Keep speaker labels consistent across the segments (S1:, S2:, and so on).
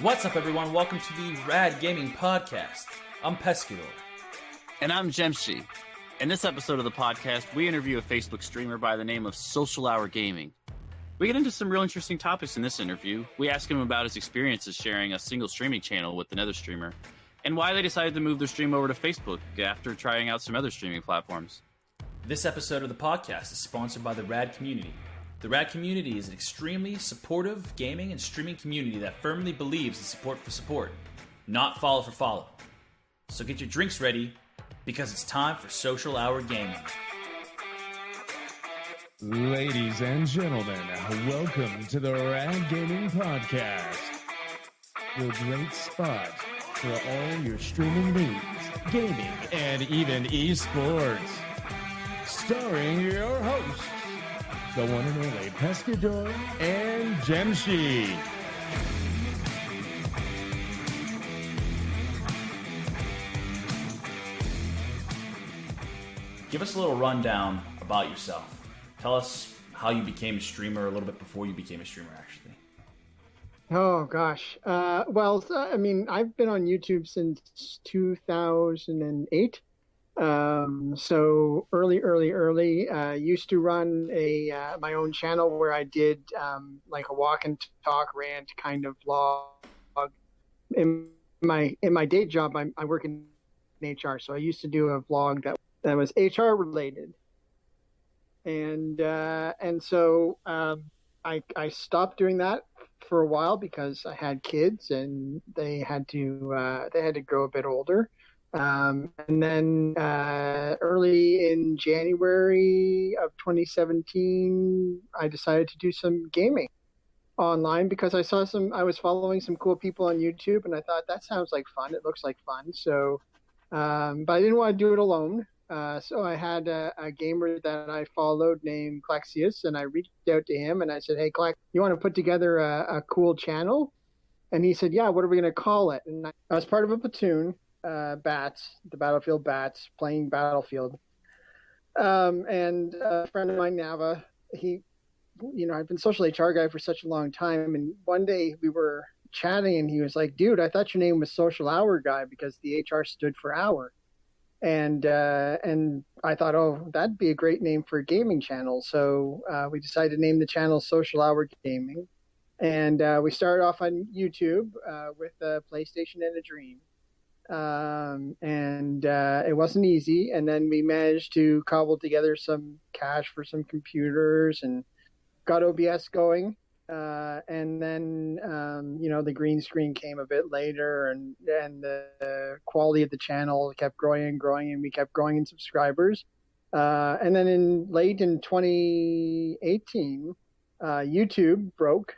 S1: What's up, everyone? Welcome to the Rad Gaming Podcast. I'm Pescador.
S2: And I'm Jemshi. In this episode of the podcast, we interview a Facebook streamer by the name of Social Hour Gaming. We get into some real interesting topics in this interview. We ask him about his experiences sharing a single streaming channel with another streamer, and why they decided to move their stream over to Facebook after trying out some other streaming platforms.
S1: This episode of the podcast is sponsored by the Rad Community. The Rad Community is an extremely supportive gaming and streaming community that firmly believes in support for support, not follow for follow. So get your drinks ready, because it's time for Social Hour Gaming.
S3: Ladies and gentlemen, welcome to the Rad Gaming Podcast, your great spot for all your streaming needs, gaming, and even esports. Starring your hosts, the one and only Pescador and Jemshi.
S1: Give us a little rundown about yourself. Tell us how you became a streamer a little bit before you became a streamer, actually.
S4: Oh, gosh. I've been on YouTube since 2008. So early. Used to run my own channel where I did like a walk and talk rant kind of vlog. In my day job, I work in HR, so I used to do a vlog that was HR related. And so I stopped doing that for a while because I had kids and they had to grow a bit older. And then early in January of 2017, I decided to do some gaming online because I was following some cool people on YouTube, and I thought that sounds like fun. It looks like fun. So, but I didn't want to do it alone. So I had a gamer that I followed named Klexius, and I reached out to him and I said, "Hey, Klex, you want to put together a cool channel?" And he said, "Yeah, what are we going to call it?" And I was part of a platoon. Bats, the Battlefield Bats, playing Battlefield. And a friend of mine, Nava, I've been social HR guy for such a long time. And one day we were chatting and he was like, "Dude, I thought your name was Social Hour Guy because the HR stood for hour." And I thought, oh, that'd be a great name for a gaming channel. So we decided to name the channel Social Hour Gaming. And we started off on YouTube with a PlayStation and a Dream. It wasn't easy, and then we managed to cobble together some cash for some computers and got OBS going, and then the green screen came a bit later, and the quality of the channel kept growing and we kept growing in subscribers, and then late in 2018 YouTube broke.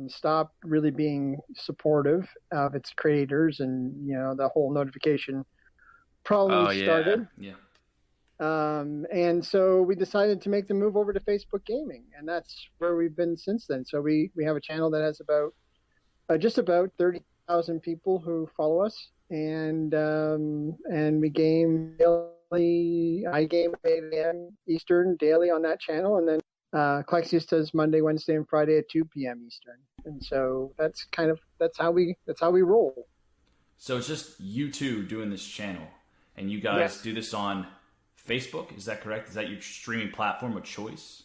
S4: Stopped really being supportive of its creators, and the whole notification problem started.
S1: Yeah.
S4: And so we decided to make the move over to Facebook Gaming, and that's where we've been since then. So we have a channel that has about just about 30,000 people who follow us, and we game daily. I game at 8 a.m. Eastern daily on that channel, and then Klexius does Monday, Wednesday, and Friday at 2 p.m. Eastern, and so that's how we roll.
S1: So it's just you two doing this channel, and you guys do this on Facebook. Is that correct? Is that your streaming platform of choice?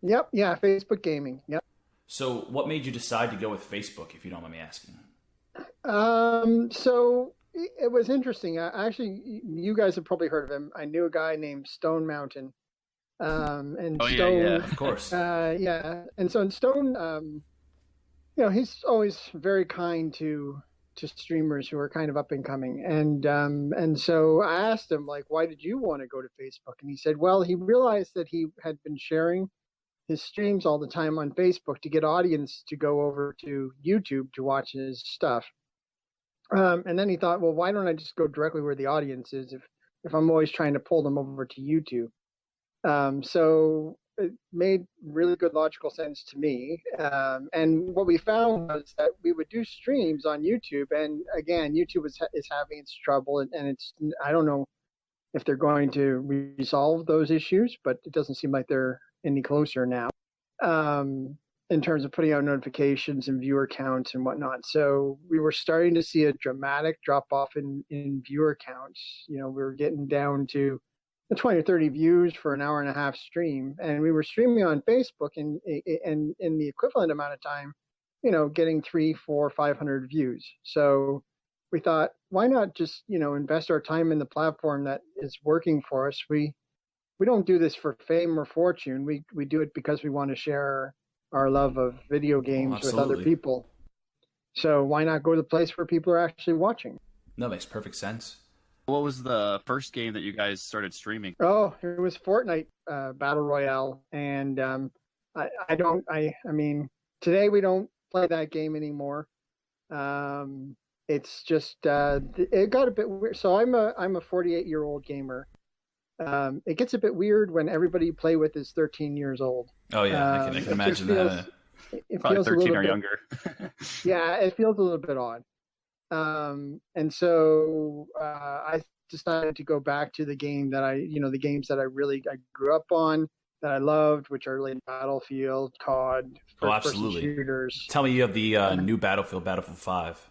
S4: Yep. Yeah. Facebook Gaming. Yep.
S1: So what made you decide to go with Facebook, if you don't mind me asking?
S4: So it was interesting. Actually, you guys have probably heard of him. I knew a guy named Stone Mountain. And Stone,
S1: yeah, of course.
S4: And so Stone, he's always very kind to streamers who are kind of up and coming. And so I asked him, like, why did you want to go to Facebook? And he said, well, he realized that he had been sharing his streams all the time on Facebook to get audience to go over to YouTube to watch his stuff. And then he thought, well, why don't I just go directly where the audience is if I'm always trying to pull them over to YouTube? So it made really good logical sense to me. And what we found was that we would do streams on YouTube, and again, YouTube is having its trouble, and I don't know if they're going to resolve those issues, but it doesn't seem like they're any closer now. in terms of putting out notifications and viewer counts and whatnot. So we were starting to see a dramatic drop off in viewer counts. We were getting down to the 20 or 30 views for an hour and a half stream, and we were streaming on Facebook and in the equivalent amount of time, getting 300, 400, 500 views. So we thought, why not just, invest our time in the platform that is working for us? We don't do this for fame or fortune. We do it because we want to share our love of video games with other people. So why not go to the place where people are actually watching?
S1: No, that makes perfect sense.
S2: What was the first game that you guys started streaming?
S4: Oh, it was Fortnite Battle Royale. And I mean, today we don't play that game anymore. It's just, it got a bit weird. So I'm a 48-year-old gamer. It gets a bit weird when everybody you play with is 13 years old.
S1: Oh yeah, I can imagine that.
S4: It
S2: Probably
S4: feels
S2: 13 or younger.
S4: Yeah, it feels a little bit odd. And so I decided to go back to the game that the games that I grew up on, that I loved, which are like Battlefield, COD, first-person shooters.
S1: Tell me you have the new Battlefield 5.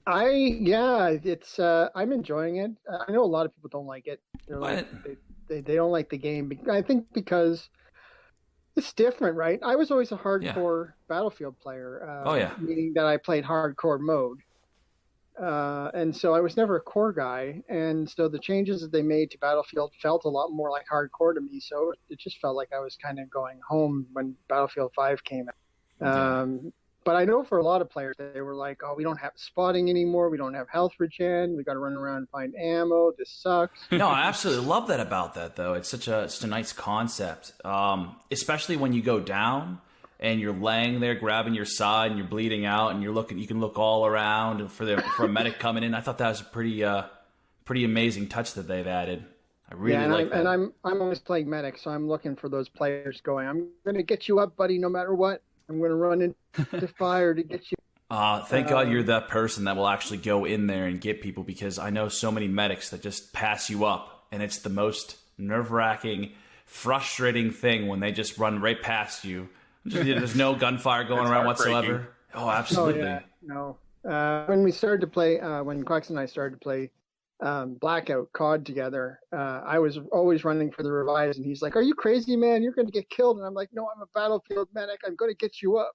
S4: It's I'm enjoying it. I know a lot of people don't like it. They're like, they don't like the game. I think because it's different, right? I was always a hardcore Battlefield player. Meaning that I played hardcore mode. And so I was never a core guy. And so the changes that they made to Battlefield felt a lot more like hardcore to me. So it just felt like I was kind of going home when Battlefield 5 came out. But I know for a lot of players, they were like, oh, we don't have spotting anymore. We don't have health regen. We got to run around and find ammo. This sucks.
S1: No, I absolutely love that about that, though. It's such a nice concept, especially when you go down and you're laying there grabbing your side and you're bleeding out and you can look all around for a medic coming in. I thought that was a pretty amazing touch that they've added. I really like that.
S4: And I'm always playing medic, so I'm looking for those players going, I'm going to get you up, buddy, no matter what. I'm going to run into fire to get you.
S1: Thank God you're that person that will actually go in there and get people, because I know so many medics that just pass you up, and it's the most nerve-wracking, frustrating thing when they just run right past you. There's no gunfire going around whatsoever. Oh, absolutely.
S4: Oh, yeah. No. When we started to play, when Quacks and I started to play Blackout COD together, I was always running for the revives, and he's like, are you crazy, man? You're going to get killed. And I'm like, no, I'm a Battlefield medic. I'm going to get you up.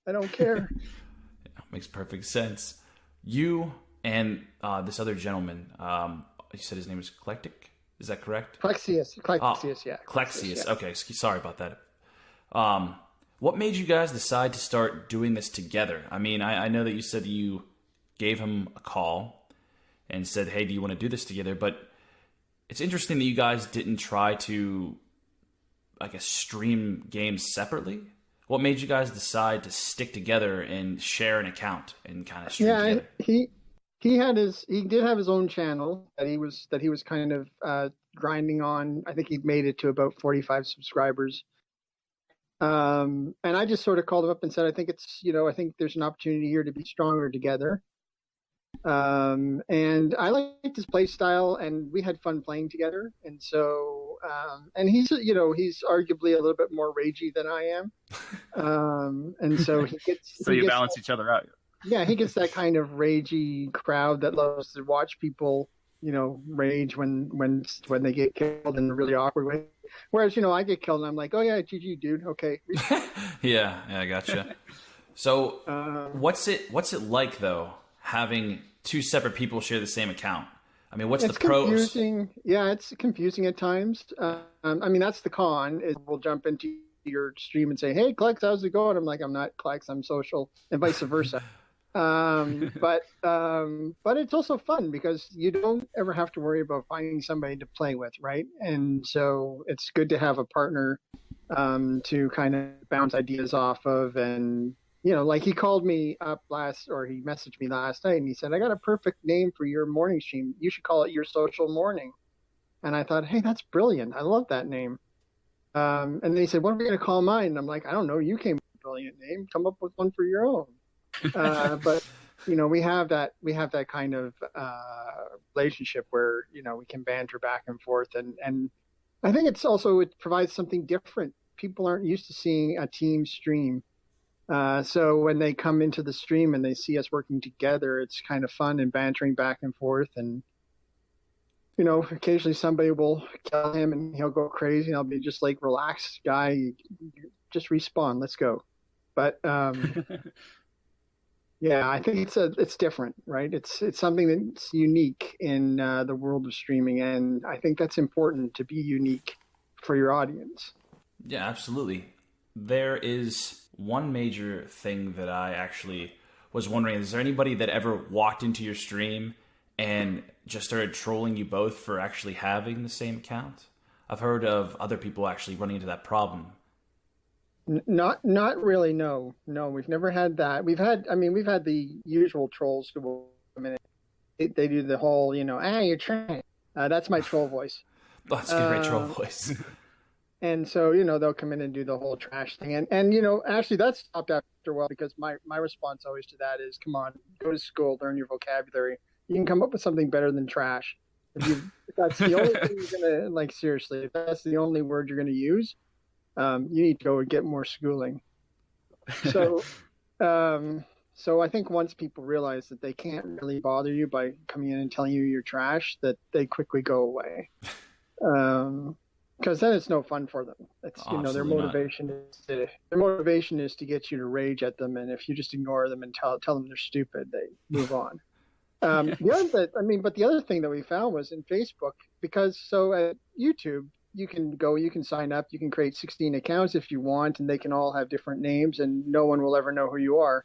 S4: I don't care.
S1: Yeah, makes perfect sense. You and this other gentleman, you said his name is Eclectic? Is that correct?
S4: Klexius, yeah.
S1: Klexius, yeah. Okay, sorry about that. What made you guys decide to start doing this together? I mean, I know that you said you gave him a call and said, hey, do you want to do this together? But it's interesting that you guys didn't try to, I guess, stream games separately. What made you guys decide to stick together and share an account and kind of stream together?
S4: He did have his own channel that he was kind of grinding on. I think he'd made it to about 45 subscribers. And I just sort of called him up and said, I think there's an opportunity here to be stronger together. And I liked his play style, and we had fun playing together. And so, and he's arguably a little bit more ragey than I am. And so he gets,
S2: so you balance each other out.
S4: Yeah. He gets that kind of ragey crowd that loves to watch people, rage when they get killed in a really awkward way. Whereas, I get killed and I'm like, oh yeah, GG dude. Okay.
S1: Yeah, I gotcha. So, what's it like though, having two separate people share the same account? I mean, what's the pros?
S4: Confusing. Yeah, it's confusing at times. I mean, that's the con, is we'll jump into your stream and say, hey, Klex, how's it going? I'm like, I'm not Klex, I'm social, and vice versa. But it's also fun because you don't ever have to worry about finding somebody to play with, right? And so it's good to have a partner to kind of bounce ideas off of. And like he called me up he messaged me last night and he said, I got a perfect name for your morning stream. You should call it Your Social Morning. And I thought, hey, that's brilliant. I love that name. And then he said, what are we going to call mine? And I'm like, I don't know. You came up with a brilliant name. Come up with one for your own. But we have that kind of relationship where, we can banter back and forth. And I think it provides something different. People aren't used to seeing a team stream. So when they come into the stream and they see us working together, it's kind of fun and bantering back and forth. And, occasionally somebody will kill him and he'll go crazy. And I'll be just like, relax, guy, you just respawn. Let's go. But yeah, I think it's different, right? It's something that's unique in the world of streaming. And I think that's important to be unique for your audience.
S1: Yeah, absolutely. There is one major thing that I actually was wondering. Is there anybody that ever walked into your stream and just started trolling you both for actually having the same account? I've heard of other people actually running into that problem.
S4: Not really, no. No, we've never had that. We've had the usual trolls who come in. They do the whole, you're trying. That's my troll voice.
S1: That's a great troll voice.
S4: And so, they'll come in and do the whole trash thing. And actually that stopped after a while because my response always to that is, come on, go to school, learn your vocabulary. You can come up with something better than trash. If that's the only thing you're going to, seriously, if that's the only word you're going to use, you need to go and get more schooling. So, so I think once people realize that they can't really bother you by coming in and telling you you're trash, that they quickly go away. Because then it's no fun for them. It's their motivation is to get you to rage at them, and if you just ignore them and tell them they're stupid, they move on. The other thing that we found was in Facebook, because at YouTube you can sign up, you can create 16 accounts if you want, and they can all have different names, and no one will ever know who you are.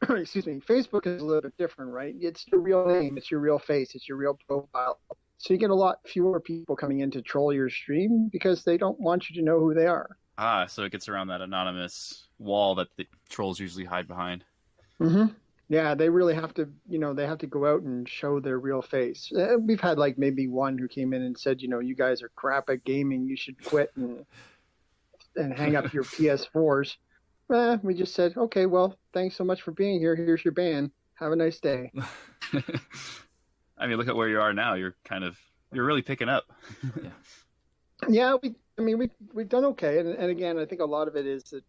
S4: Excuse me. Facebook is a little bit different, right? It's your real name, it's your real face, it's your real profile. So you get a lot fewer people coming in to troll your stream because they don't want you to know who they are.
S2: So it gets around that anonymous wall that the trolls usually hide behind.
S4: Mm-hmm. Yeah, they really have to, they have to go out and show their real face. We've had maybe one who came in and said, you guys are crap at gaming. You should quit and hang up your PS4s. We just said, okay, well, thanks so much for being here. Here's your ban. Have a nice day.
S2: I mean, look at where you are now. You're really picking up.
S4: Yeah, we've done okay. And again, I think a lot of it is that,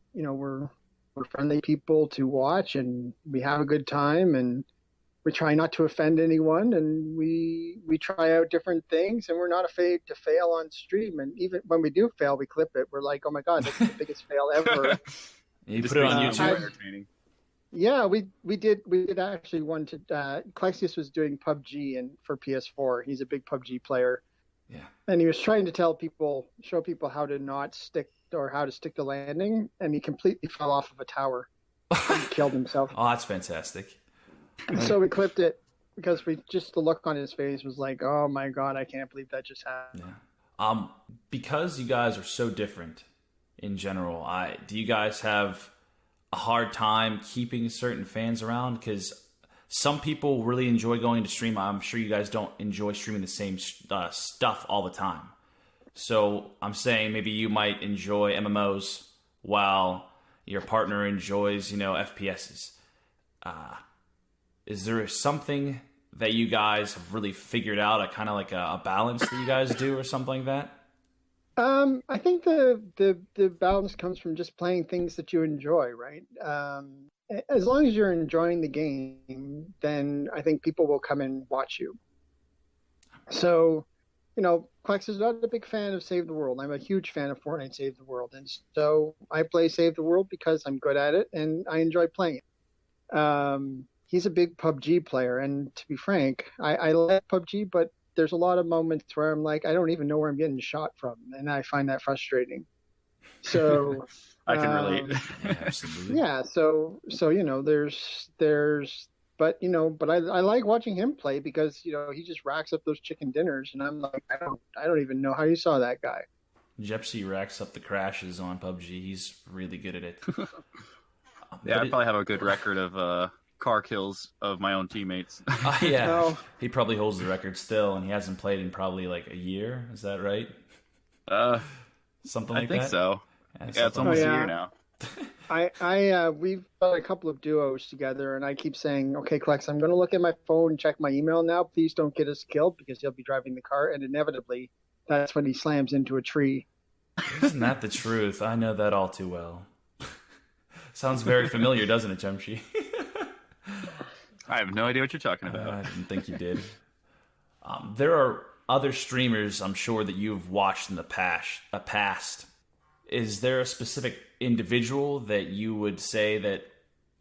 S4: we're friendly people to watch and we have a good time and we try not to offend anyone and we try out different things and we're not afraid to fail on stream. And even when we do fail, we clip it. We're like, oh my God, that's the biggest fail ever.
S1: You put it on YouTube. Entertaining.
S4: Yeah, we did actually one to Klexius was doing PUBG for PS4. He's a big PUBG player.
S1: Yeah. And
S4: he was trying to show people how to not stick or how to stick the landing, and he completely fell off of a tower and killed himself.
S1: Oh, that's fantastic.
S4: So we clipped it because the look on his face was like, oh my God, I can't believe that just happened.
S1: Yeah. Because you guys are so different in general, do you guys have a hard time keeping certain fans around? Because some people really enjoy going to stream. I'm sure you guys don't enjoy streaming the same stuff all the time. So I'm saying maybe you might enjoy MMOs while your partner enjoys, FPSs. Is there something that you guys have really figured out, a kind of like a balance that you guys do or something like that?
S4: I think the balance comes from just playing things that you enjoy, right? As long as you're enjoying the game, then I think people will come and watch you. So, Plex is not a big fan of Save the World. I'm a huge fan of Fortnite Save the World. And so I play Save the World because I'm good at it and I enjoy playing it. He's a big PUBG player. And to be frank, I like PUBG, but there's a lot of moments where I'm like, I don't even know where I'm getting shot from. And I find that frustrating. So
S2: I can relate.
S1: Yeah, absolutely.
S4: Yeah. So, but I like watching him play because, he just racks up those chicken dinners and I'm like, I don't even know how you saw that guy.
S1: Jepsy racks up the crashes on PUBG. He's really good at it.
S2: Yeah, I probably have a good record of car kills of my own teammates.
S1: Yeah.
S4: No.
S1: He probably holds the record still and he hasn't played in probably like a year. Is that right? Something like that?
S2: I think so. Yeah, it's almost a year now.
S4: We've done a couple of duos together, and I keep saying, okay, Klex, I'm going to look at my phone and check my email now. Please don't get us killed because he'll be driving the car, and inevitably, that's when he slams into a tree.
S1: Isn't that the truth? I know that all too well. Sounds very familiar, doesn't it, Chemshi?
S2: I have no idea what you're talking about.
S1: I didn't think you did. There are other streamers, I'm sure, that you've watched in the past. Is there a specific individual that you would say that,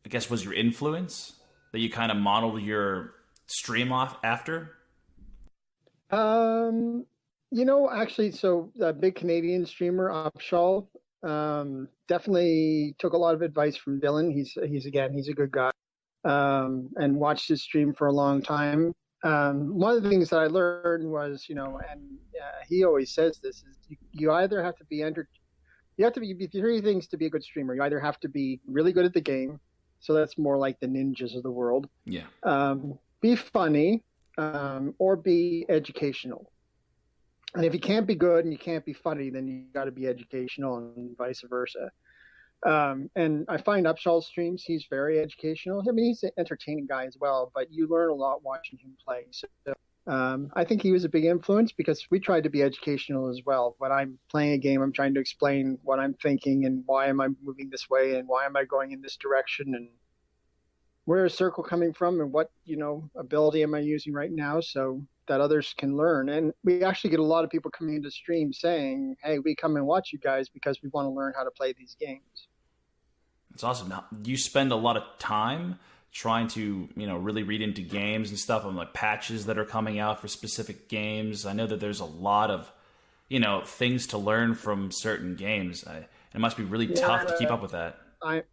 S1: I guess, was your influence, that you kind of modeled your stream off after?
S4: Actually, so the big Canadian streamer, Upshaw, definitely took a lot of advice from Dylan. He's a good guy, and watched his stream for a long time. One of the things that I learned was, he always says this, is you either have to be you have to be three things to be a good streamer. You either have to be really good at the game, so that's more like the ninjas of the world.
S1: Yeah.
S4: Be funny, or be educational. And if you can't be good and you can't be funny, then you got to be educational, and vice versa. And I find Upshaw's streams, he's very educational. I mean, he's an entertaining guy as well, but you learn a lot watching him play. So I think he was a big influence because we tried to be educational as well. When I'm playing a game, I'm trying to explain what I'm thinking and why am I moving this way and why am I going in this direction and where is circle coming from and what, ability am I using right now, so that others can learn. And we actually get a lot of people coming into stream saying, hey, we come and watch you guys because we want to learn how to play these games.
S1: It's awesome. Now, you spend a lot of time trying to, really read into games and stuff, and like patches that are coming out for specific games. I know that there's a lot of, things to learn from certain games. It must be really tough to keep up with that.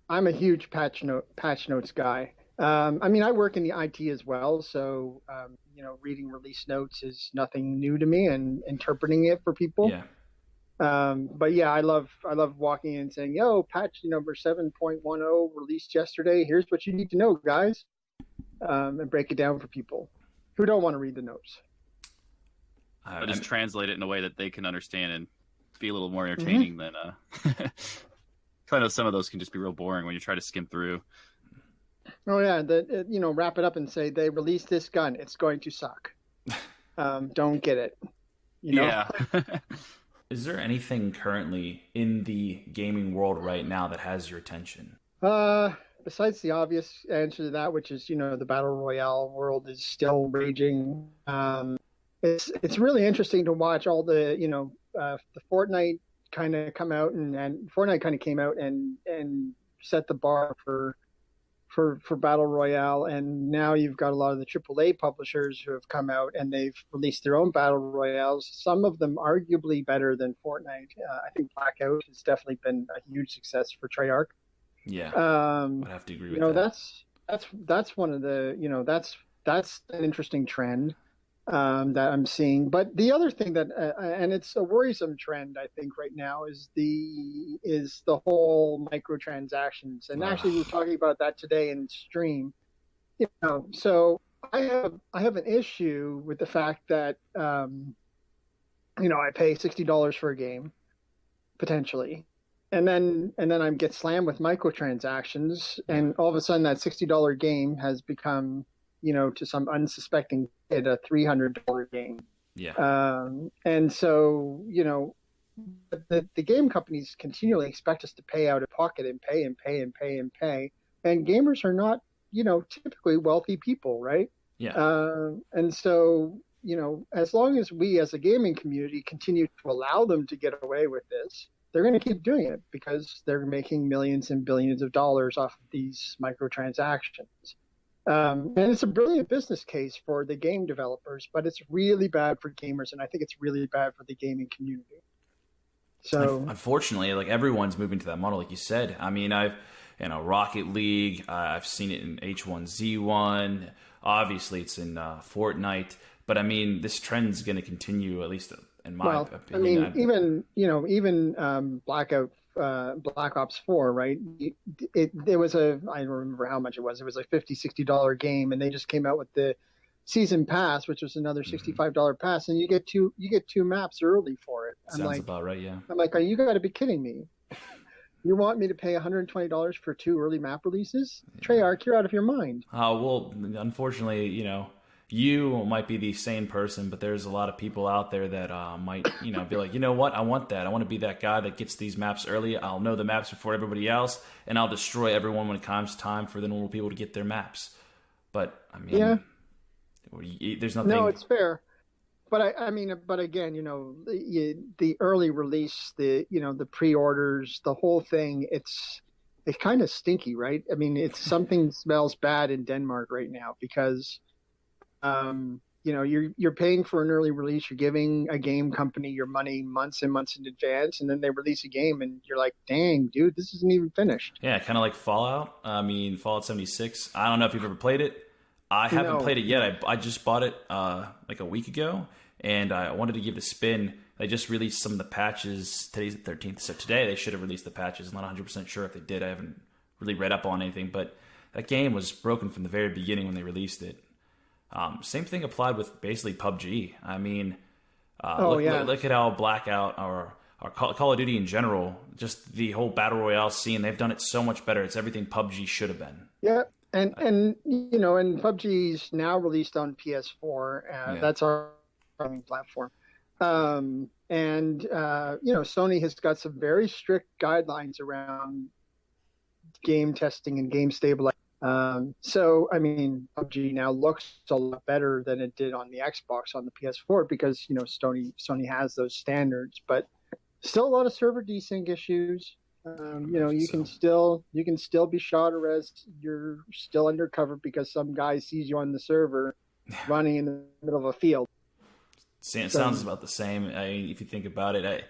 S4: I'm a huge patch notes guy. I work in the IT as well, so reading release notes is nothing new to me, and interpreting it for people.
S1: Yeah.
S4: But yeah, I love walking in and saying, "Yo, patch number 7.10 released yesterday. Here's what you need to know, guys," and break it down for people who don't want to read the notes.
S2: But just translate it in a way that they can understand and be a little more entertaining than. Kind of some of those can just be real boring when you try to skim through.
S4: Oh yeah, wrap it up and say they released this gun. It's going to suck. Don't get it.
S2: Yeah.
S1: Is there anything currently in the gaming world right now that has your attention?
S4: Besides the obvious answer to that, which is the battle royale world is still raging. It's really interesting to watch all the the Fortnite kind of come out and Fortnite kind of came out and set the bar for battle royale, and now you've got a lot of the AAA publishers who have come out and they've released their own battle royales. Some of them arguably better than Fortnite. I think Blackout has definitely been a huge success for Treyarch.
S1: Yeah, I have to agree with that.
S4: That's one of the that's an interesting trend that I'm seeing. But the other thing that and it's a worrisome trend I think right now is the whole microtransactions. And actually we were talking about that today in stream. So I have an issue with the fact that I pay $60 for a game potentially, and then I get slammed with microtransactions, and all of a sudden that $60 game has become to some unsuspecting kid, a $300 game.
S1: Yeah.
S4: And so, the game companies continually expect us to pay out of pocket and pay and pay and pay and pay. And gamers are not, typically wealthy people, right?
S1: Yeah.
S4: And so, as long as we as a gaming community continue to allow them to get away with this, they're going to keep doing it because they're making millions and billions of dollars off of these microtransactions. And it's a brilliant business case for the game developers, but it's really bad for gamers, and I think it's really bad for the gaming community. So,
S1: unfortunately, like everyone's moving to that model, like you said. I mean, Rocket League. I've seen it in H1Z1. Obviously, it's in Fortnite. But I mean, this trend's going to continue, at least in my opinion. I mean,
S4: even Blackout. Black Ops 4, right? It was I don't remember how much it was. It was like $50-$60 game, and they just came out with the season pass, which was another $65 pass, and you get two maps early for it.
S1: Sounds about right, yeah.
S4: I'm like, you got to be kidding me. You want me to pay $120 for 2 early map releases? Yeah. Treyarch, you're out of your mind.
S1: Well, unfortunately, you might be the sane person, but there's a lot of people out there that might, be like, you know what? I want that. I want to be that guy that gets these maps early. I'll know the maps before everybody else, and I'll destroy everyone when it comes time for the normal people to get their maps. But I mean, there's nothing.
S4: No, it's fair. But but again, the early release, the pre-orders, the whole thing, it's kind of stinky, right? I mean, it's something smells bad in Denmark right now because, you're paying for an early release. You're giving a game company your money months and months in advance, and then they release a game, and you're like, "Dang, dude, this isn't even finished."
S1: Yeah, kind of like Fallout. I mean, Fallout 76. I don't know if you've ever played it. I haven't played it yet. I just bought it like a week ago, and I wanted to give it a spin. They just released some of the patches. Today's the 13th, so today they should have released the patches. I'm not 100% sure if they did. I haven't really read up on anything, but that game was broken from the very beginning when they released it. Same thing applied with basically PUBG. I mean, look at how Blackout or Call of Duty in general, just the whole Battle Royale scene, they've done it so much better. It's everything PUBG should have been.
S4: Yeah. And PUBG's now released on PS4. That's our platform. Sony has got some very strict guidelines around game testing and game stabilization. So, I mean, PUBG now looks a lot better than it did on the Xbox on the PS4 because, Sony has those standards, but still a lot of server desync issues. You can still be shot, or as you're still undercover because some guy sees you on the server running in the middle of a field.
S1: It sounds about the same. If you think about it,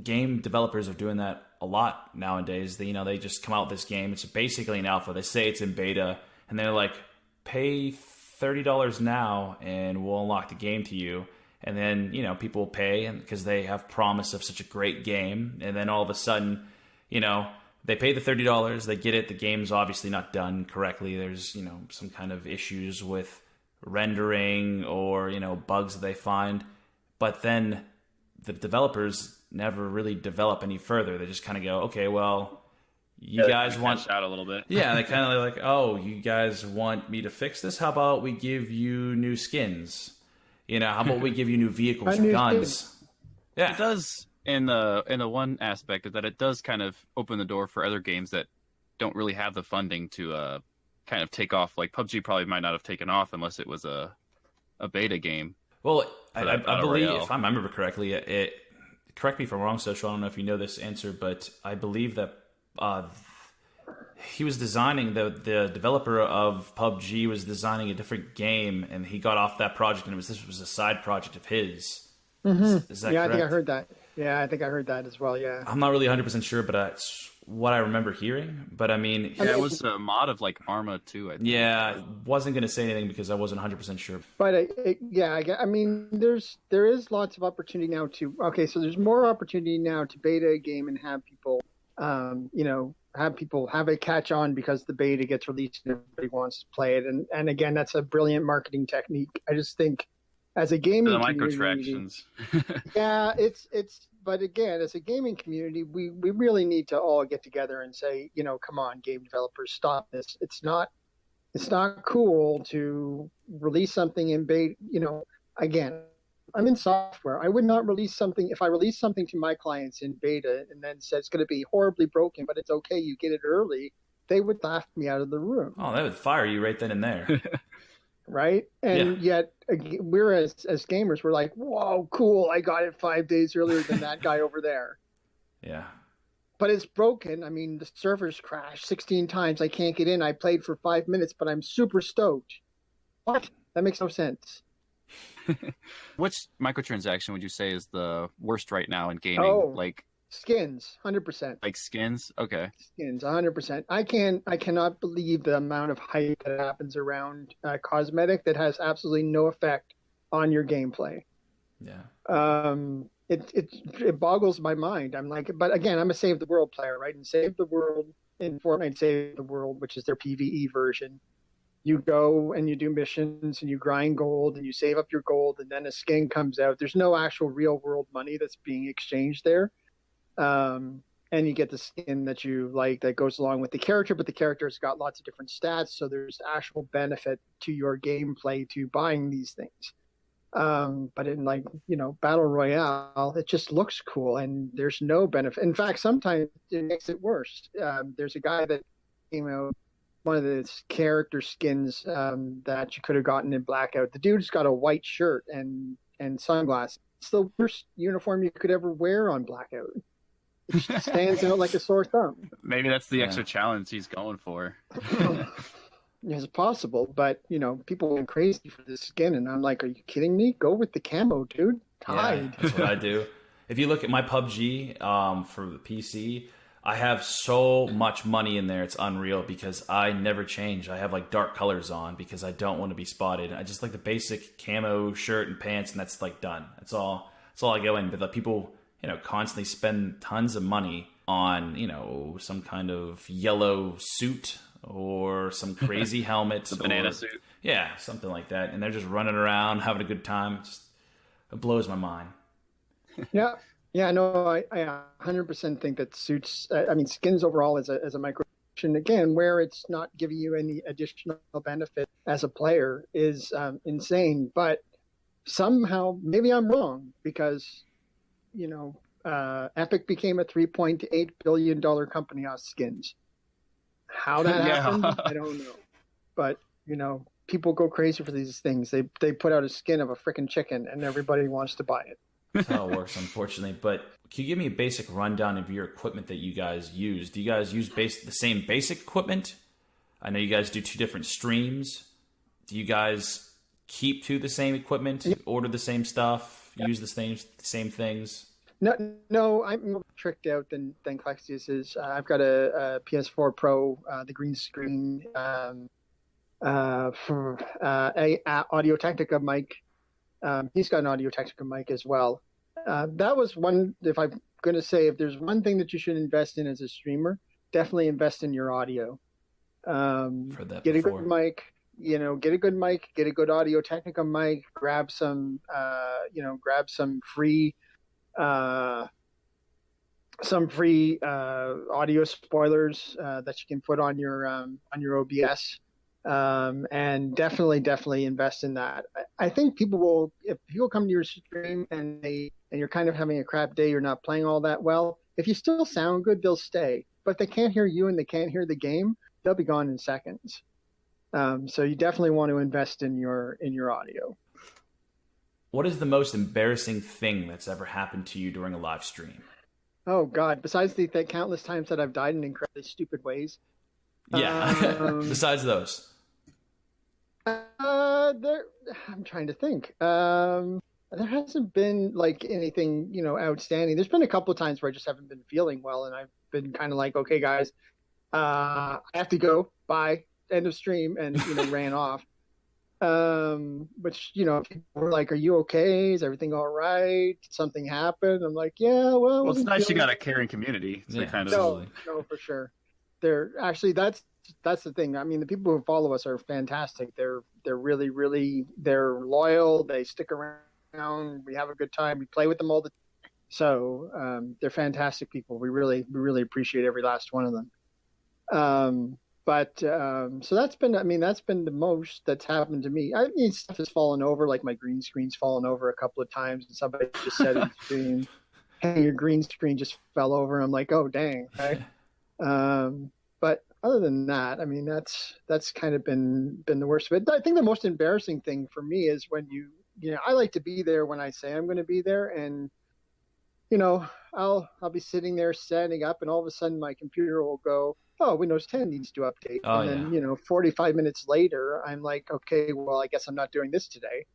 S1: game developers are doing that a lot nowadays. They just come out with this game. It's basically an alpha. They say it's in beta, and they're like, pay $30 now, and we'll unlock the game to you. And then people pay because they have promise of such a great game, and then all of a sudden, they pay the $30, they get it. The game's obviously not done correctly. There's some kind of issues with rendering or bugs that they find, but then the developers never really develop any further. They just kind of go, okay, well, you guys want
S2: out a little bit.
S1: Yeah, they kind of like, oh, you guys want me to fix this? How about we give you new skins? How about we give you new vehicles and guns? Yeah,
S2: it does. In the one aspect of that, it does kind of open the door for other games that don't really have the funding to kind of take off. Like PUBG probably might not have taken off unless it was a beta game.
S1: Well, I believe, if I remember correctly, correct me if I'm wrong, Social, I don't know if you know this answer, but I believe that he was designing, the developer of PUBG was designing a different game, and he got off that project, and this was a side project of his.
S4: Mm-hmm.
S1: Is that
S4: correct?
S1: I
S4: think I heard that. Yeah, I think I heard that as well, yeah.
S1: I'm not really 100% sure, but that's what I remember hearing. But I mean...
S2: Yeah, it was a mod of like Arma too, I think.
S1: Yeah, I wasn't going to say anything because I wasn't 100% sure.
S4: But I mean, there is lots of opportunity now to... Okay, so there's more opportunity now to beta a game and have people, have it catch on because the beta gets released and everybody wants to play it. And again, that's a brilliant marketing technique. I just think as a gaming
S2: community...
S4: Yeah, but again, as a gaming community, we really need to all get together and say, come on, game developers, stop this. It's not cool to release something in beta. Again, I'm in software. I would not release something if I release something to my clients in beta and then said it's going to be horribly broken, but it's okay, you get it early. They would laugh me out of the room.
S1: Oh, they would fire you right then and there.
S4: Right? And yet we're as gamers, we're like, whoa, cool, I got it 5 days earlier than that guy over there.
S1: Yeah.
S4: But it's broken. I mean, the servers crashed 16 times. I can't get in. I played for 5 minutes, but I'm super stoked. What? That makes no sense.
S2: Which microtransaction would you say is the worst right now in gaming? Like
S4: skins, 100%.
S2: Like skins? Okay.
S4: Skins, 100%. I cannot believe the amount of hype that happens around cosmetic that has absolutely no effect on your gameplay.
S1: Yeah.
S4: It boggles my mind. I'm like, but again, I'm a Save the World player, right? And Save the World in Fortnite, Save the World, which is their PvE version. You go and you do missions and you grind gold and you save up your gold and then a skin comes out. There's no actual real world money that's being exchanged there. and you get the skin that you like that goes along with the character, but the character's got lots of different stats, so there's actual benefit to your gameplay to buying these things. But in Battle Royale, it just looks cool and there's no benefit. In fact, sometimes it makes it worse. There's a guy that came out, one of the character skins that you could have gotten in Blackout. The dude's got a white shirt and sunglasses. It's the worst uniform you could ever wear on Blackout. It stands out like a sore thumb.
S2: Maybe that's the extra challenge he's going for.
S4: It's possible, but people went crazy for this skin, and I'm like, are you kidding me? Go with the camo, dude. Hide.
S1: Yeah, that's what I do. If you look at my PUBG for the PC, I have so much money in there, it's unreal, because I never change. I have like dark colors on because I don't want to be spotted. I just like the basic camo shirt and pants, and that's like done. That's all I go in. But the people constantly spend tons of money on some kind of yellow suit or some crazy helmet,
S2: the banana suit.
S1: Yeah, something like that, and they're just running around having a good time. It blows my mind.
S4: Yeah, no, I 100% think that suits. Skins overall as a micro, again, where it's not giving you any additional benefit as a player is insane. But somehow, maybe I'm wrong, because Epic became a $3.8 billion company off skins. How that happened, I don't know. But people go crazy for these things. They put out a skin of a freaking chicken, and everybody wants to buy it.
S1: That's how it works, unfortunately. But can you give me a basic rundown of your equipment that you guys use? Do you guys use the same basic equipment? I know you guys do 2 different streams. Do you guys keep to the same equipment, order the same stuff, use the same things?
S4: No, I'm more tricked out than Clexius is. I've got a PS4 Pro, the green screen, for a Audio Technica mic. He's got an Audio Technica mic as well. That was one. If I'm going to say, if there's one thing that you should invest in as a streamer, definitely invest in your audio. Get a good mic. Get a good mic. Get a good Audio Technica mic. Grab some free. Some free audio spoilers that you can put on your OBS, and definitely invest in that. I think if people come to your stream and you're kind of having a crap day, you're not playing all that well, if you still sound good, they'll stay. But if they can't hear you and they can't hear the game, they'll be gone in seconds. So you definitely want to invest in your audio.
S1: What is the most embarrassing thing that's ever happened to you during a live stream?
S4: Oh, God. Besides the countless times that I've died in incredibly stupid ways.
S1: Yeah. Besides those.
S4: I'm trying to think. There hasn't been anything, outstanding. There's been a couple of times where I just haven't been feeling well, and I've been kind of like, okay, guys, I have to go. Bye. End of stream, and ran off. Which people were like, "Are you okay? Is everything all right? Did something happen?" I'm like, "Yeah, well."
S2: Well, it's nice you got a caring community. So
S4: no, for sure. They're actually that's the thing. I mean, the people who follow us are fantastic. They're really, really loyal. They stick around. We have a good time. We play with them all the time. So they're fantastic people. We really appreciate every last one of them. So that's been the most that's happened to me. I mean, stuff has fallen over, like my green screen's fallen over a couple of times, and somebody just said in the stream, "Hey, your green screen just fell over." I'm like, "Oh, dang!" Right? But other than that, I mean, that's kind of been the worst of it. I think the most embarrassing thing for me is when I like to be there when I say I'm going to be there, and I'll be sitting there setting up, and all of a sudden my computer will go, "Oh, Windows 10 needs to update."
S1: Oh,
S4: and then, 45 minutes later, I'm like, okay, well, I guess I'm not doing this today.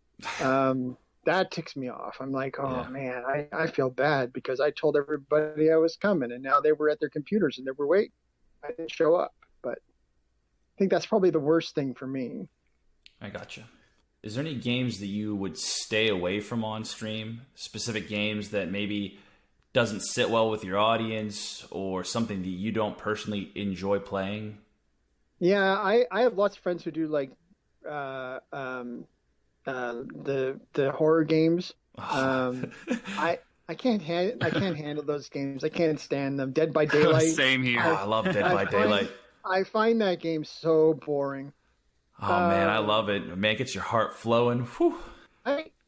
S4: That ticks me off. I'm like, man, I feel bad because I told everybody I was coming, and now they were at their computers and they were waiting. I didn't show up. But I think that's probably the worst thing for me.
S1: I gotcha. Is there any games that you would stay away from on stream? Specific games that maybe doesn't sit well with your audience, or something that you don't personally enjoy playing?
S4: Yeah, I have lots of friends who do the horror games. I I can't handle those games. I can't stand them. Dead by Daylight.
S2: Same here.
S1: Oh, I love Dead by Daylight.
S4: I find that game so boring.
S1: Oh man, I love it. Man, it gets your heart flowing. Whew.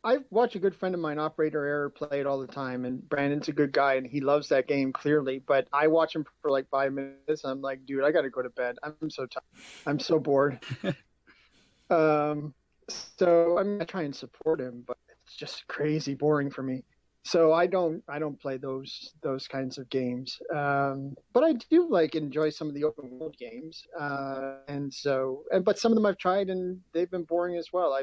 S4: I watch a good friend of mine, Operator Error, play it all the time, and Brandon's a good guy, and he loves that game clearly. But I watch him for like 5 minutes, and I'm like, dude, I got to go to bed. I'm so tired. I'm so bored. So I mean, I try and support him, but it's just crazy boring for me. So I don't play those kinds of games. But I do enjoy some of the open world games. But some of them I've tried and they've been boring as well.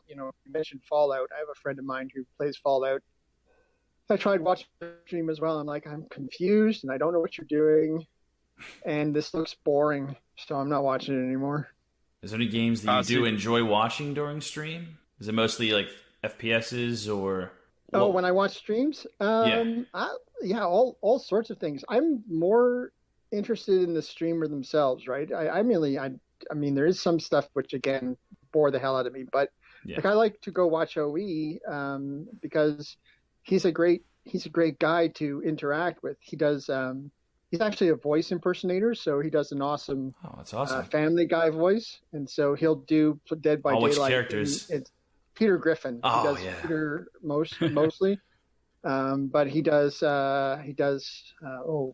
S4: You mentioned Fallout. I have a friend of mine who plays Fallout. I tried watching the stream as well. I'm like, I'm confused and I don't know what you're doing. And this looks boring. So I'm not watching it anymore.
S1: Is there any games that you do enjoy watching during stream? Is it mostly like FPSs or...
S4: Oh, when I watch streams? All sorts of things. I'm more interested in the streamer themselves, right? I mean, there is some stuff which, again, bore the hell out of me. But I like to go watch OE because he's a great guy to interact with. He does... he's actually a voice impersonator, so he does an awesome,
S1: that's awesome.
S4: Family Guy voice. And so he'll do Dead by Daylight.
S1: Which characters?
S4: It's Peter Griffin.
S1: Oh,
S4: he does Peter mostly. But he does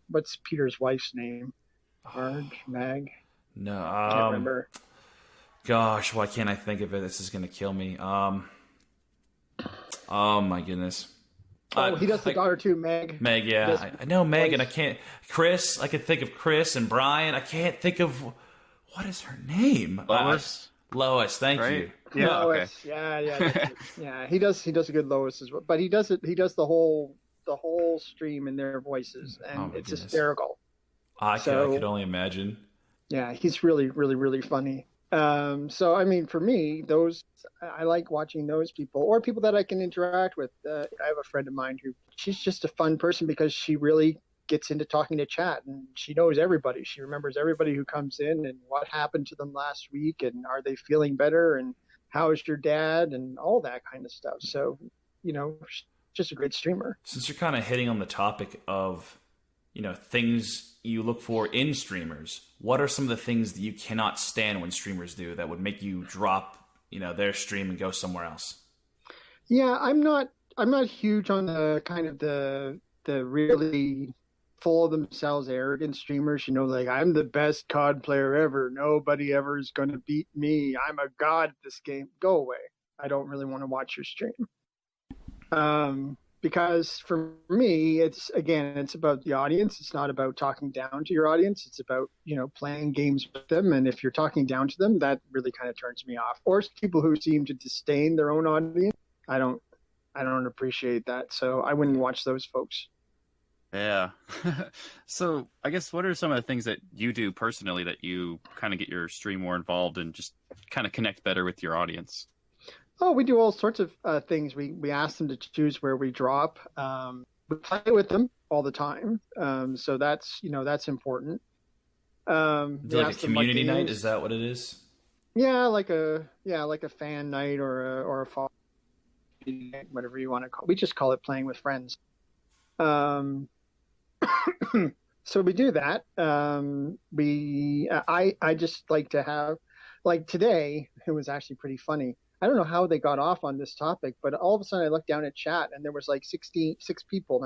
S4: what's Peter's wife's name? Mag?
S1: No.
S4: I can't remember.
S1: Gosh, why can't I think of it? This is going to kill me. Oh my goodness.
S4: He does the daughter too, Meg.
S1: Meg, yeah. I know Meg, and I can't... Chris, I could think of Chris and Brian. I can't think of... What is her name? Lois, thank you.
S4: Yeah, Lois. Okay. Yeah. He does a good Lois as well, but he does the whole stream in their voices, and it's hysterical.
S1: I could only imagine. Yeah,
S4: he's really, really, really funny. So I mean, for me, I like watching those people or people that I can interact with. I have a friend of mine she's just a fun person because she really gets into talking to chat and she knows everybody. She remembers everybody who comes in and what happened to them last week and are they feeling better and how is your dad and all that kind of stuff. So, just a great streamer.
S1: Since you're kind of hitting on the topic of, things you look for in streamers, what are some of the things that you cannot stand when streamers do that would make you drop, their stream and go somewhere else?
S4: Yeah, I'm not huge on the kind of the really full of themselves arrogant streamers, I'm the best COD player ever. Nobody ever is going to beat me. I'm a god at this game. Go away. I don't really want to watch your stream. Because for me, it's about the audience. It's not about talking down to your audience. It's about, playing games with them. And if you're talking down to them, that really kind of turns me off. Or people who seem to disdain their own audience. I don't appreciate that. So I wouldn't watch those folks.
S2: Yeah. So I guess what are some of the things that you do personally that you kind of get your stream more involved and just kind of connect better with your audience?
S4: Oh, we do all sorts of things. We ask them to choose where we drop. We play with them all the time. So that's important.
S1: Like a community night? Is that what it is?
S4: Yeah, like a fan night or a fall night, whatever you want to call it. We just call it playing with friends. So we do that. I just like to have, today, it was actually pretty funny. I don't know how they got off on this topic, but all of a sudden I looked down at chat and there was 6 people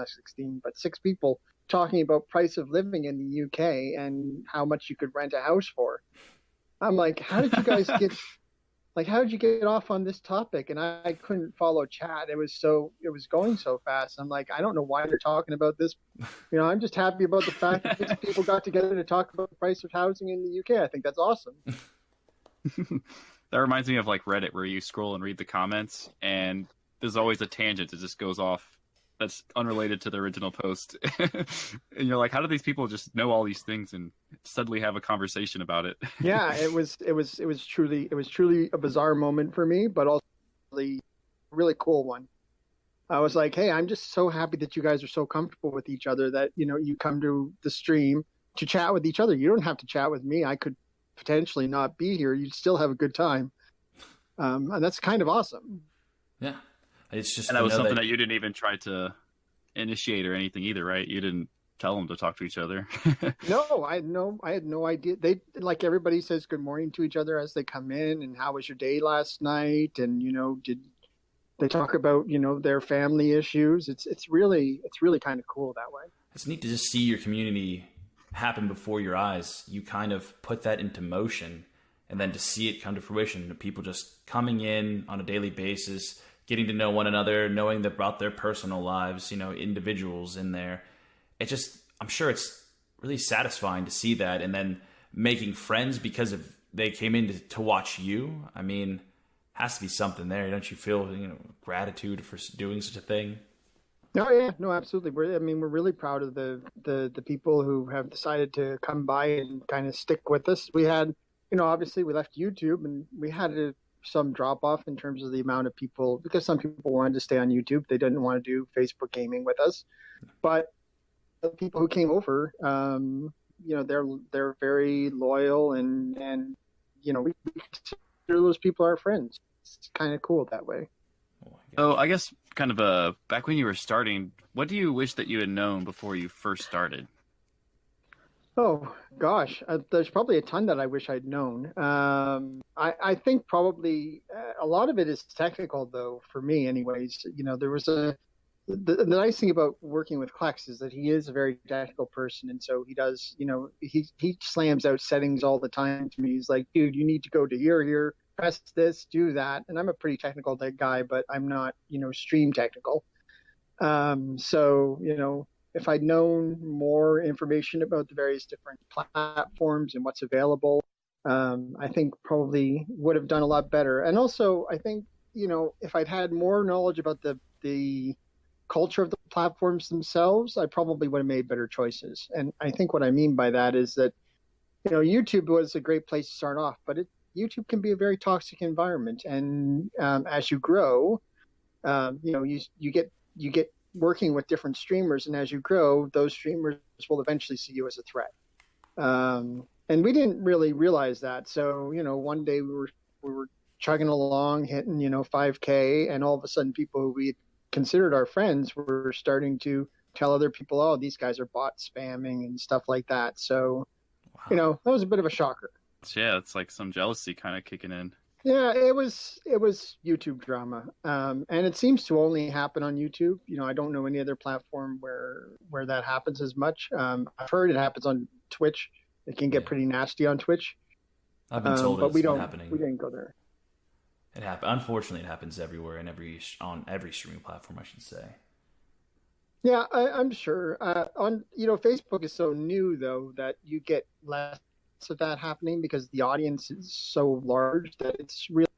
S4: talking about price of living in the UK and how much you could rent a house for. I'm like, how did you guys how did you get off on this topic? And I couldn't follow chat. It was going so fast. I'm like, I don't know why they're talking about this. I'm just happy about the fact that 6 people got together to talk about the price of housing in the UK. I think that's awesome.
S2: That reminds me of Reddit, where you scroll and read the comments and there's always a tangent that just goes off that's unrelated to the original post. And you're like, how do these people just know all these things and suddenly have a conversation about it?
S4: Yeah, it was truly a bizarre moment for me, but also a really cool one. I was like, hey, I'm just so happy that you guys are so comfortable with each other that, you come to the stream to chat with each other. You don't have to chat with me. I could potentially not be here. You'd still have a good time. And that's kind of awesome.
S1: Yeah. It's just,
S2: and that was something that you didn't even try to initiate or anything either, right? You didn't tell them to talk to each other.
S4: No, I had no idea. They, like, everybody says good morning to each other as they come in, and how was your day last night? And, did they talk about, their family issues? It's really kind of cool that way.
S1: It's neat to just see your community happen before your eyes. You kind of put that into motion, and then to see it come to fruition, people just coming in on a daily basis, getting to know one another, knowing about their personal lives, individuals in there. I'm sure it's really satisfying to see that, and then making friends because of they came in to watch you. I mean, has to be something there. Don't you feel, gratitude for doing such a thing?
S4: No, yeah, no, absolutely. We're really proud of the people who have decided to come by and kind of stick with us. We had, obviously we left YouTube, and we had some drop off in terms of the amount of people, because some people wanted to stay on YouTube. They didn't want to do Facebook gaming with us. But the people who came over, they're very loyal, and we consider those people our friends. It's kind of cool that way.
S2: Oh, I guess kind of back when you were starting, what do you wish that you had known before you first started?
S4: Oh, gosh, there's probably a ton that I wish I'd known. I think probably a lot of it is technical, though, for me anyways. There was the nice thing about working with Klex is that he is a very technical person. And so he does, he slams out settings all the time to me. He's like, dude, you need to go to here, press this, do that. And I'm a pretty technical guy, but I'm not, stream technical. So, if I'd known more information about the various different platforms and what's available, I think probably would have done a lot better. And also, I think, if I'd had more knowledge about the culture of the platforms themselves, I probably would have made better choices. And I think what I mean by that is that, YouTube was a great place to start off, but YouTube can be a very toxic environment. And as you grow, you get working with different streamers, and as you grow, those streamers will eventually see you as a threat. And we didn't really realize that. So, one day we were chugging along, hitting, 5K, and all of a sudden people who we considered our friends were starting to tell other people, oh, these guys are bot spamming and stuff like that. So,
S1: Wow.
S4: that was a bit of a shocker.
S2: Yeah, it's like some jealousy kind of kicking in.
S4: Yeah, it was YouTube drama. And it seems to only happen on YouTube. I don't know any other platform where that happens as much. I've heard it happens on Twitch. It can get pretty nasty on Twitch.
S1: I've been told
S4: but
S1: it's
S4: we
S1: been happening.
S4: We didn't go there.
S1: Unfortunately, it happens everywhere and on every streaming platform, I should say.
S4: Yeah, I'm sure. Facebook is so new though that you get less of that happening because the audience is so large that it's really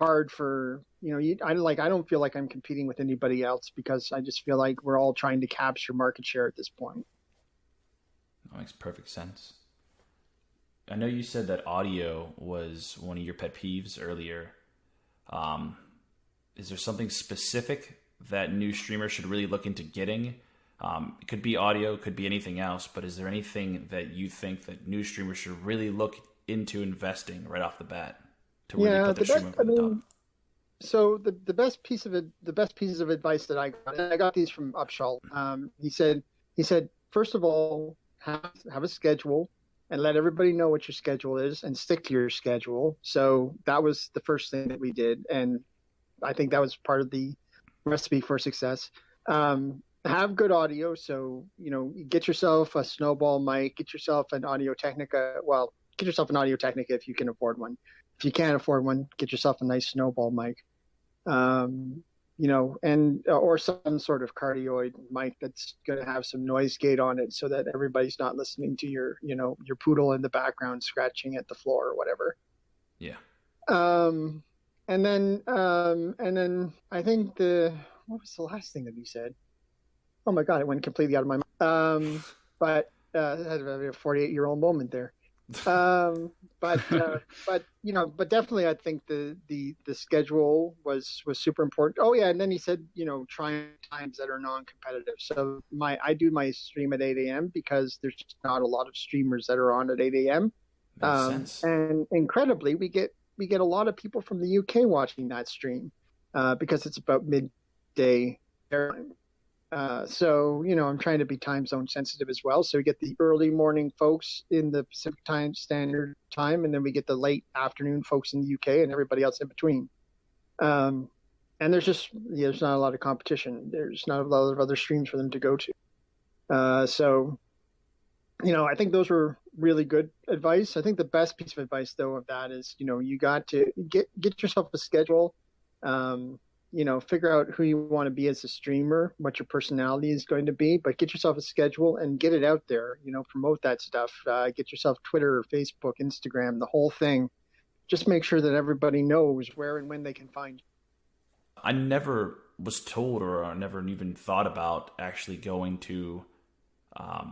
S4: hard for I don't feel like I'm competing with anybody else because I just feel like we're all trying to capture market share at this point.
S1: That makes perfect sense. I know you said that audio was one of your pet peeves earlier. Is there something specific that new streamers should really look into getting? It could be audio, could be anything else, but is there anything that you think that new streamers should really look into investing right off the bat to really put their stream over the top?
S4: So the best pieces of advice that I got, and I got these from Upshaw. He said first of all, have a schedule and let everybody know what your schedule is and stick to your schedule. So that was the first thing that we did, and I think that was part of the recipe for success. Have good audio. So, get yourself a Snowball mic, get yourself an Audio Technica. Well, get yourself an Audio Technica if you can afford one. If you can't afford one, get yourself a nice Snowball mic. Or some sort of cardioid mic that's going to have some noise gate on it so that everybody's not listening to your poodle in the background scratching at the floor or whatever.
S1: Yeah.
S4: And then I think what was the last thing that he said? Oh my God, it went completely out of my mind. But I had a 48-year-old moment there. But definitely I think the schedule was super important. Oh yeah, and then he said, try times that are non-competitive. So I do my stream at 8 a.m. because there's just not a lot of streamers that are on at 8 a.m.
S1: Makes sense.
S4: And incredibly, we get a lot of people from the UK watching that stream because it's about midday time. So, I'm trying to be time zone sensitive as well. So we get the early morning folks in the Pacific Time Standard Time, and then we get the late afternoon folks in the UK and everybody else in between. And there's not a lot of competition. There's not a lot of other streams for them to go to. So, I think those were really good advice. I think the best piece of advice, though, of that is, you got to get yourself a schedule. Figure out who you want to be as a streamer, what your personality is going to be, but get yourself a schedule and get it out there, promote that stuff, get yourself Twitter, Facebook, Instagram, the whole thing. Just make sure that everybody knows where and when they can find you.
S1: I never was told, or I never even thought about actually going to a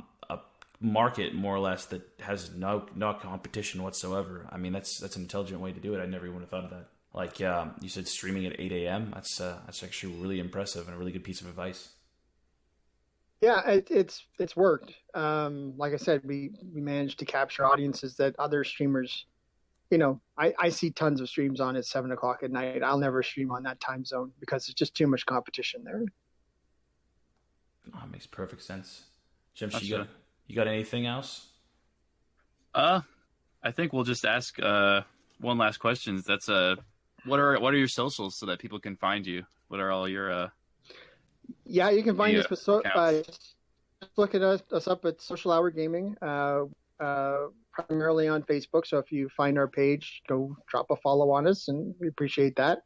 S1: market more or less that has no competition whatsoever. I mean, that's an intelligent way to do it. I never even would have thought of that. Like you said, streaming at 8 a.m. That's actually really impressive and a really good piece of advice.
S4: Yeah, it's worked. Like I said, we managed to capture audiences that other streamers, I see tons of streams on at 7 o'clock at night. I'll never stream on that time zone because it's just too much competition there.
S1: Oh, it makes perfect sense. Jim, you got anything else?
S2: I think we'll just ask one last question. That's what are your socials so that people can find you? What are all your
S4: Yeah, you can find us by just looking us up at Social Hour Gaming, primarily on Facebook. So if you find our page, go drop a follow on us, and we appreciate that.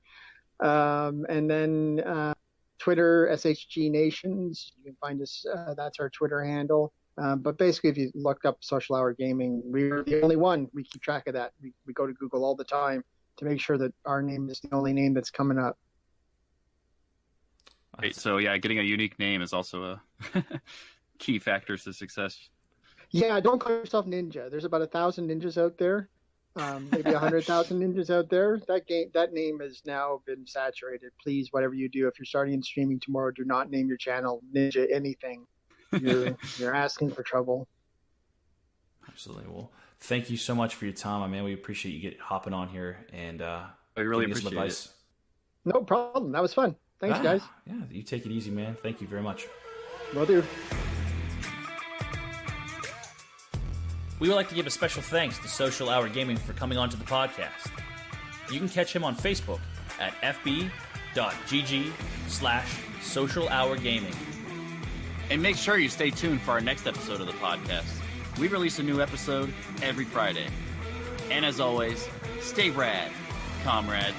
S4: And then Twitter, SHG Nations. You can find us. That's our Twitter handle. But basically, if you look up Social Hour Gaming, we're the only one. We keep track of that. We go to Google all the time to make sure that our name is the only name that's coming up.
S2: Right, so yeah, getting a unique name is also a key factor to success.
S4: Yeah, don't call yourself Ninja. There's about 1,000 ninjas out there, maybe 100,000 ninjas out there. That name has now been saturated. Please, whatever you do, if you're starting streaming tomorrow, do not name your channel Ninja anything. You're asking for trouble.
S1: Absolutely. Well, thank you so much for your time, man. We appreciate you hopping on here and
S2: we really appreciate
S1: advice.
S2: it.
S4: No problem. That was fun. Thanks, guys.
S1: Yeah, you take it easy, man. Thank you very much.
S4: Will do.
S1: We would like to give a special thanks to Social Hour Gaming for coming onto the podcast. You can catch him on Facebook at fb.gg/socialhourgaming.
S2: And make sure you stay tuned for our next episode of the podcast. We release a new episode every Friday. And as always, stay rad, comrades.